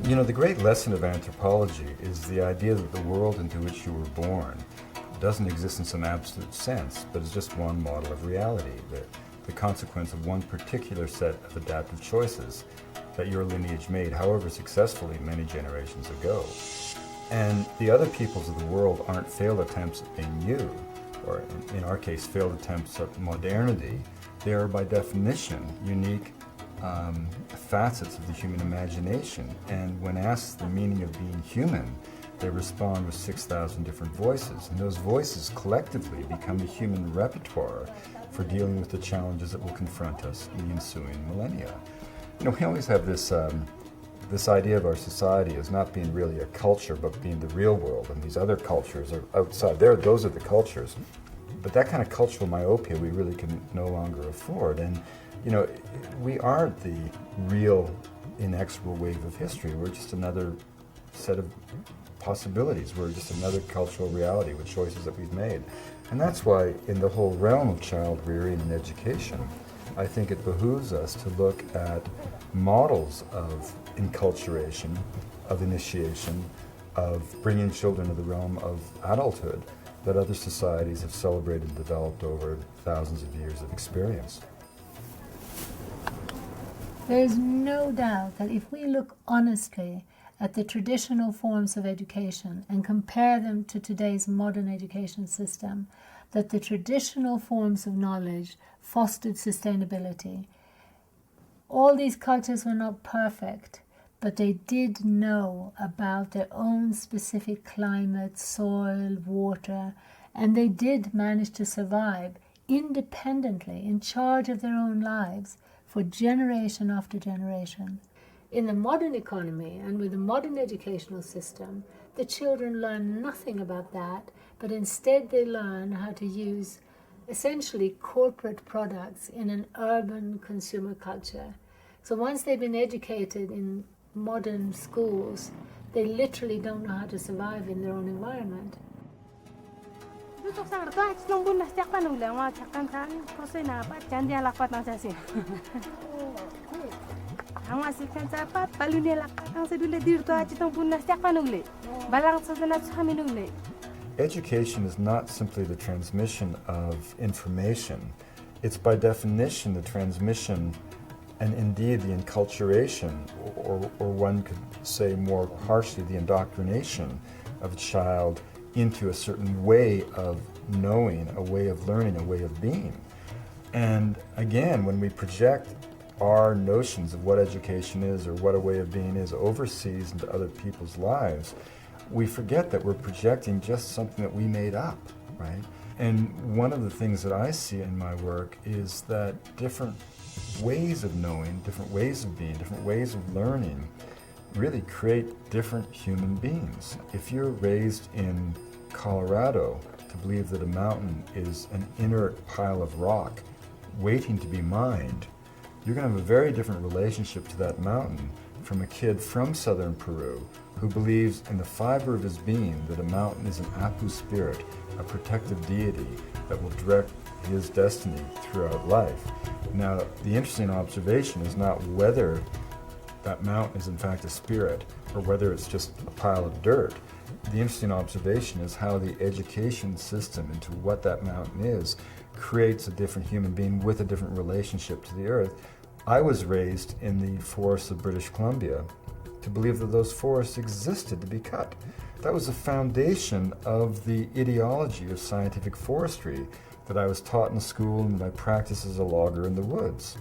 You know, the great lesson of anthropology is the idea that the world into which you were born doesn't exist in some absolute sense, but is just one model of reality, the consequence of one particular set of adaptive choices that your lineage made, however successfully, many generations ago. And the other peoples of the world aren't failed attempts at being you, or in our case, failed attempts at modernity. They are by definition unique facets of the human imagination, and when asked the meaning of being human, they respond with 6,000 different voices, and those voices collectively become the human repertoire for dealing with the challenges that will confront us in the ensuing millennia. You know, we always have this idea of our society as not being really a culture, but being the real world, and these other cultures are outside there. Those are the cultures. But that kind of cultural myopia we really can no longer afford. And you know, we aren't the real inexorable wave of history. We're just another set of possibilities. We're just another cultural reality with choices that we've made. And that's why in the whole realm of child rearing and education, I think it behooves us to look at models of enculturation, of initiation, of bringing children to the realm of adulthood that other societies have celebrated and developed over thousands of years of experience. There is no doubt that if we look honestly at the traditional forms of education and compare them to today's modern education system, that the traditional forms of knowledge fostered sustainability. All these cultures were not perfect, but they did know about their own specific climate, soil, water, and they did manage to survive independently, in charge of their own lives, for generation after generation. In the modern economy and with the modern educational system, the children learn nothing about that, but instead they learn how to use essentially corporate products in an urban consumer culture. So once they've been educated in modern schools, they literally don't know how to survive in their own environment. Education is not simply the transmission of information. It's by definition the transmission and indeed the enculturation, or one could say more harshly, the indoctrination of a child into a certain way of knowing, a way of learning, a way of being. And again, when we project our notions of what education is or what a way of being is overseas into other people's lives, we forget that we're projecting just something that we made up, right? And one of the things that I see in my work is that different ways of knowing, different ways of being, different ways of learning really create different human beings. If you're raised in Colorado to believe that a mountain is an inert pile of rock waiting to be mined, you're going to have a very different relationship to that mountain from a kid from southern Peru who believes in the fiber of his being that a mountain is an Apu spirit, a protective deity that will direct his destiny throughout life. Now, the interesting observation is not whether that mountain is in fact a spirit or whether it's just a pile of dirt. The interesting observation is how the education system into what that mountain is creates a different human being with a different relationship to the earth. I was raised in the forests of British Columbia to believe that those forests existed to be cut. That was the foundation of the ideology of scientific forestry that I was taught in school and that I practiced as a logger in the woods.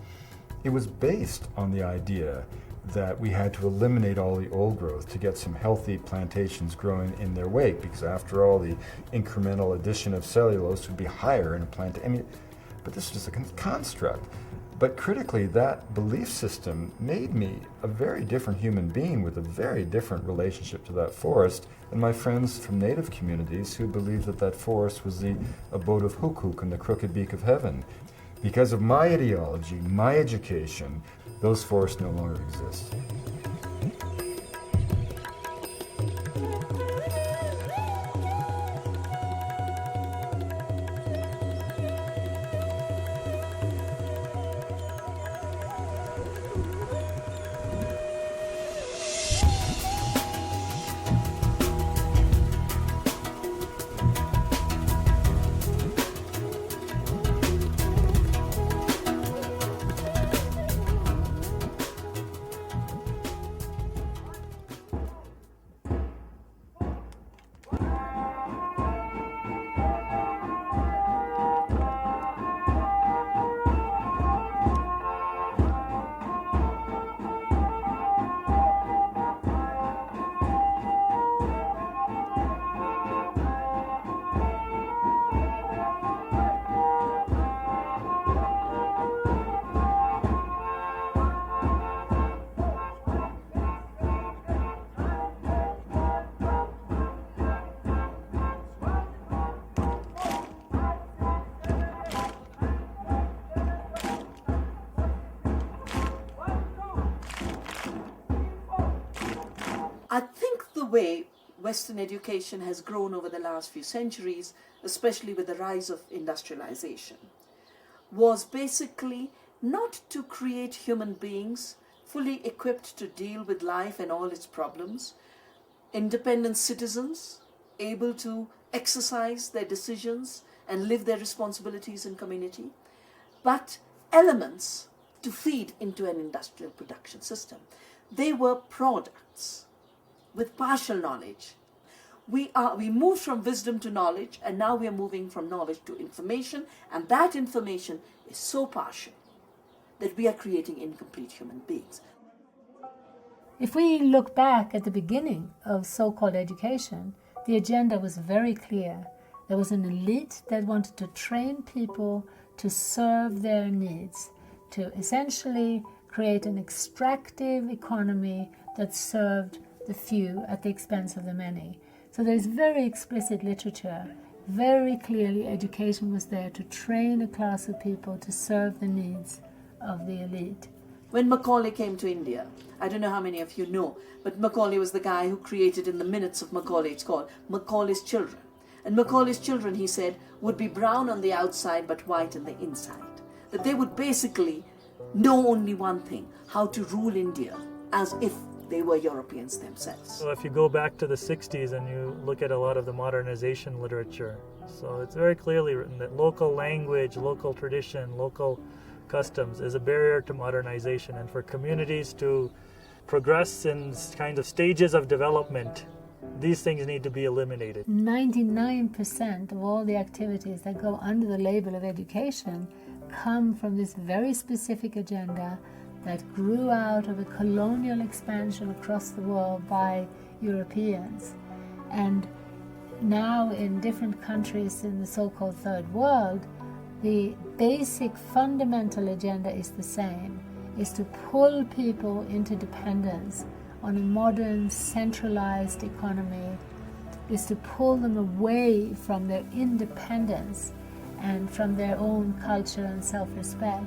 It was based on the idea that we had to eliminate all the old growth to get some healthy plantations growing in their wake, because after all, the incremental addition of cellulose would be higher in a plant. I mean, but this was just a construct. But critically, that belief system made me a very different human being with a very different relationship to that forest than my friends from native communities who believed that that forest was the abode of Hukuk and the crooked beak of heaven. Because of my ideology, my education, those forests no longer exist. the way Western education has grown over the last few centuries, especially with the rise of industrialization, was basically not to create human beings fully equipped to deal with life and all its problems, independent citizens able to exercise their decisions and live their responsibilities in community, but elements to feed into an industrial production system. They were products with partial knowledge. We moved from wisdom to knowledge, and now we are moving from knowledge to information, and that information is so partial that we are creating incomplete human beings. If we look back at the beginning of so-called education, the agenda was very clear. There was an elite that wanted to train people to serve their needs, to essentially create an extractive economy that served the few at the expense of the many. So there's very explicit literature. Very clearly education was there to train a class of people to serve the needs of the elite. When Macaulay came to India, I don't know how many of you know, but Macaulay was the guy who created in the minutes of Macaulay, it's called Macaulay's Children. And Macaulay's children, he said, would be brown on the outside but white on the inside. That they would basically know only one thing, how to rule India as if they were Europeans themselves. So if you go back to the 60s and you look at a lot of the modernization literature, so it's very clearly written that local language, local tradition, local customs is a barrier to modernization, and for communities to progress in kind of stages of development, these things need to be eliminated. 99% of all the activities that go under the label of education come from this very specific agenda that grew out of a colonial expansion across the world by Europeans. And now in different countries in the so-called third world, the basic fundamental agenda is the same, is to pull people into dependence on a modern centralized economy, is to pull them away from their independence and from their own culture and self-respect.